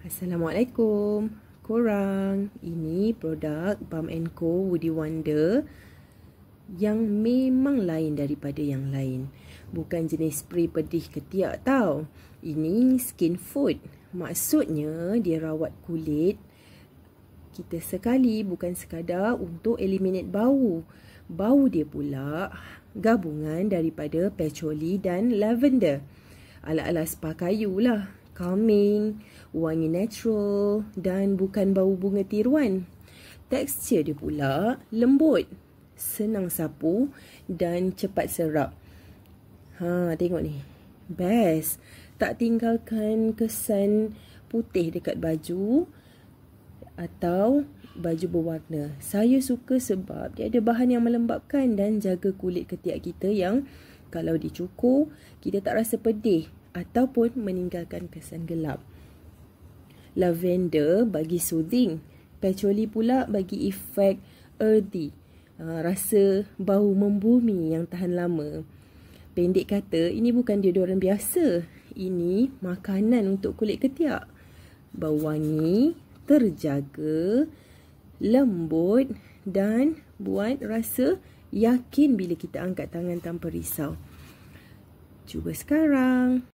Assalamualaikum korang. Ini produk Balm & Co Woody Wonder yang memang lain daripada yang lain. Bukan jenis spray pedih ketiak tau. Ini skin food. Maksudnya dia rawat kulit kita sekali, bukan sekadar untuk eliminate bau. Bau dia pula gabungan daripada patchouli dan lavender. Ala-ala spa kayu lah. Calming, wangi natural dan bukan bau bunga tiruan. Tekstur dia pula lembut, senang sapu dan cepat serap. Tengok ni. Best. Tak tinggalkan kesan putih dekat baju atau baju berwarna. Saya suka sebab dia ada bahan yang melembabkan dan jaga kulit ketiak kita yang kalau dicukur, kita tak rasa pedih ataupun meninggalkan kesan gelap. Lavender bagi soothing. Patchouli pula bagi efek earthy. Rasa bau membumi yang tahan lama. Pendek kata, ini bukan deodoran biasa. Ini makanan untuk kulit ketiak. Bau wangi, terjaga, lembut dan buat rasa yakin bila kita angkat tangan tanpa risau. Cuba sekarang.